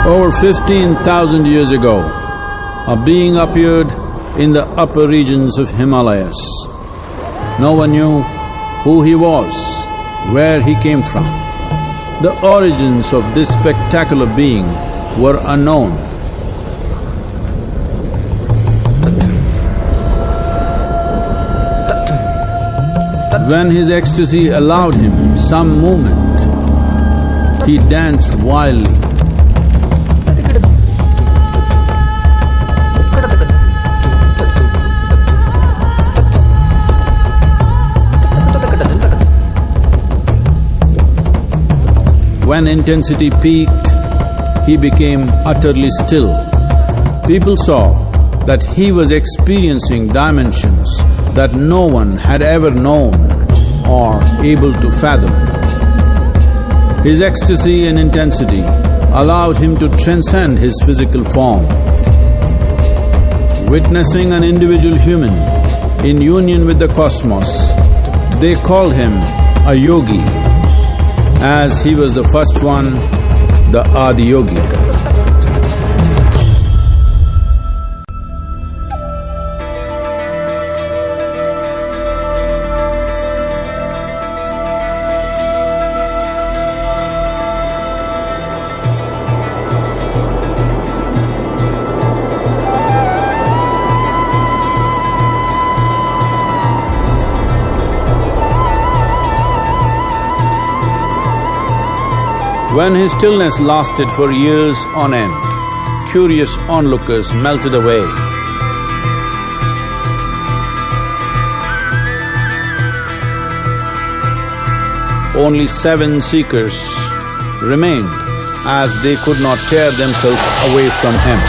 Over 15,000 years ago, a being appeared in the upper regions of Himalayas. No one knew who he was, where he came from. The origins of this spectacular being were unknown. When his ecstasy allowed him some movement, he danced wildly. When intensity peaked, he became utterly still. People saw that he was experiencing dimensions that no one had ever known or able to fathom. His ecstasy and intensity allowed him to transcend his physical form. Witnessing an individual human in union with the cosmos, they called him a yogi, as he was the first one, the Adiyogi. When his stillness lasted for years on end, curious onlookers melted away. Only 7 seekers remained, as they could not tear themselves away from him.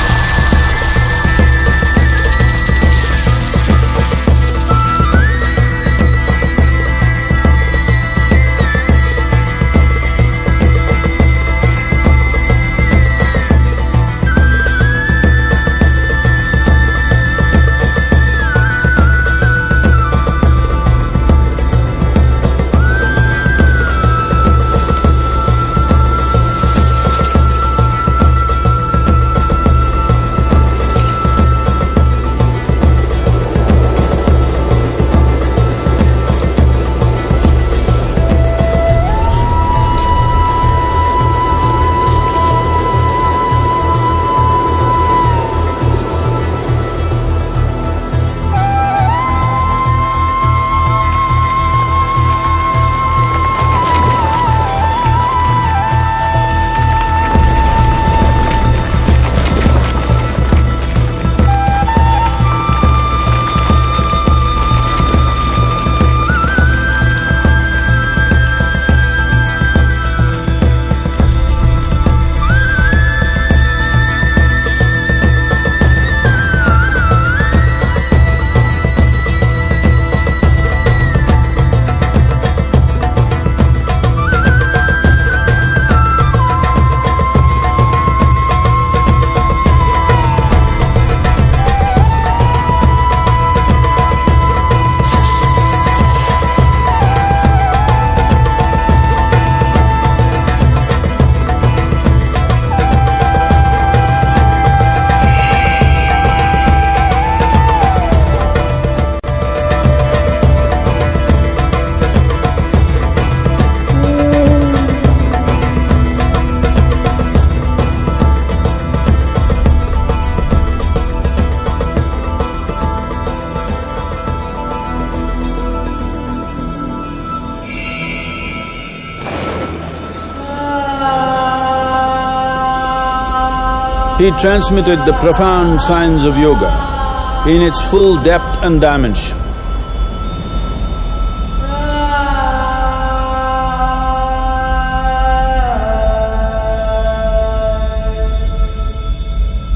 He transmitted the profound science of yoga in its full depth and dimension.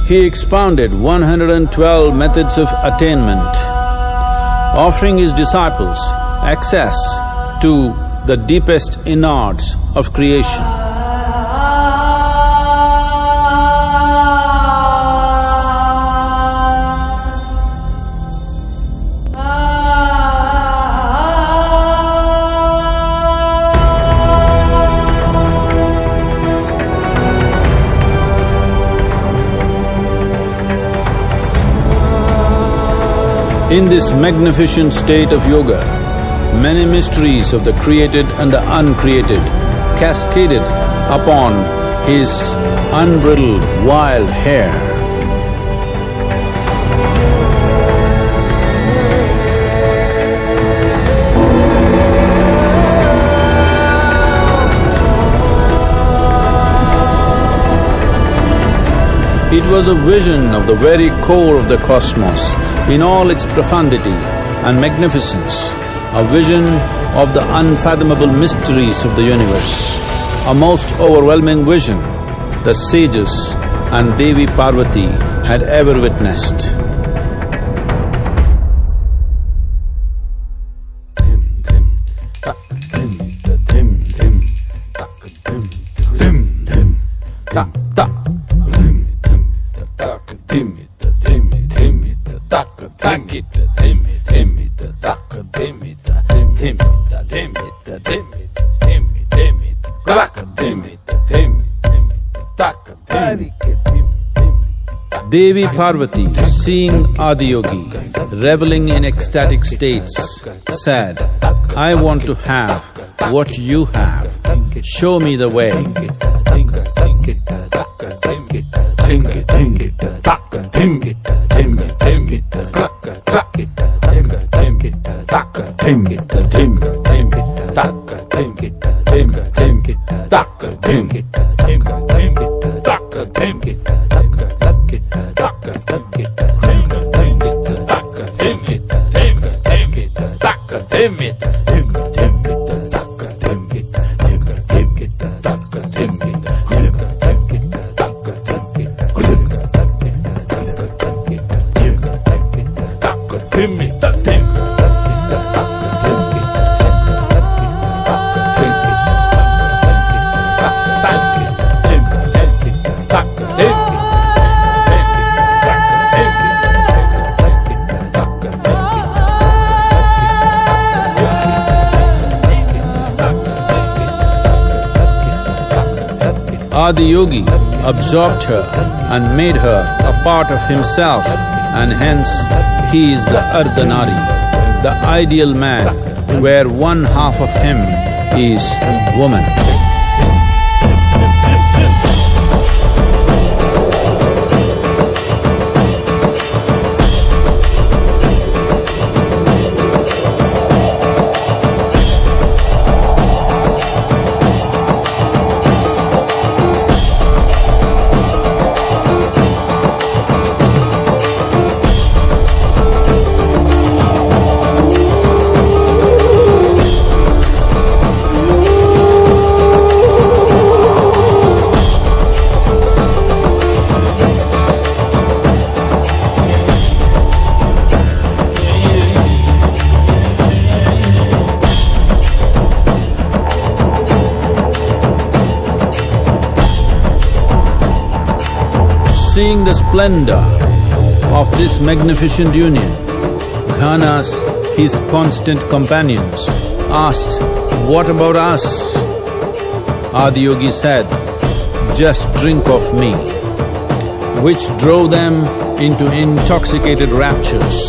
He expounded 112 methods of attainment, offering his disciples access to the deepest innards of creation. In this magnificent state of yoga, many mysteries of the created and the uncreated cascaded upon his unbridled wild hair. It was a vision of the very core of the cosmos in all its profundity and magnificence, a vision of the unfathomable mysteries of the universe, a most overwhelming vision the sages and Devi Parvati had ever witnessed. Devi Parvati, seeing Adiyogi reveling in ecstatic states, said, "I want to have what you have, show me the way." Adiyogi absorbed her and made her a part of himself, and hence he is the Ardhanari, the ideal man, where one half of him is woman. Seeing the splendor of this magnificent union, Ghanas, his constant companions, asked, "What about us?" Adiyogi said, "Just drink of me," which drove them into intoxicated raptures.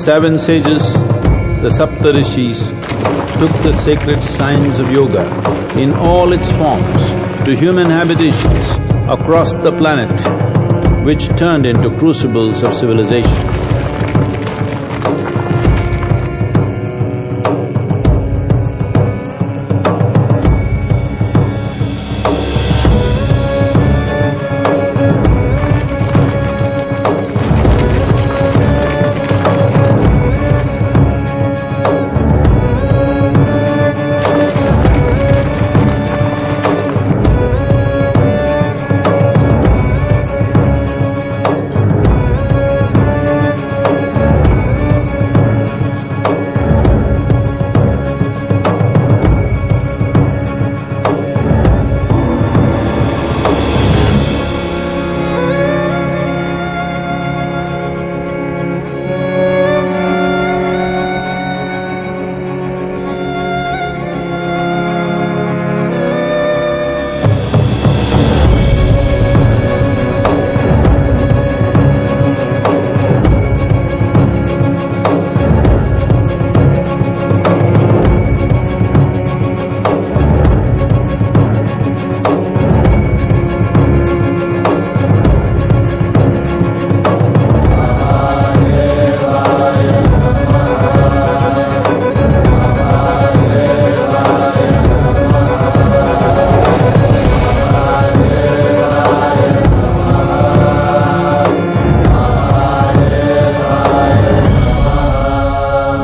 Seven sages, the Saptarishis, took the sacred science of yoga in all its forms to human habitations across the planet, which turned into crucibles of civilization.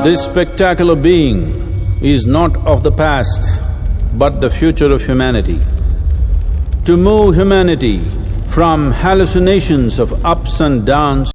This spectacular being is not of the past, but the future of humanity. To move humanity from hallucinations of ups and downs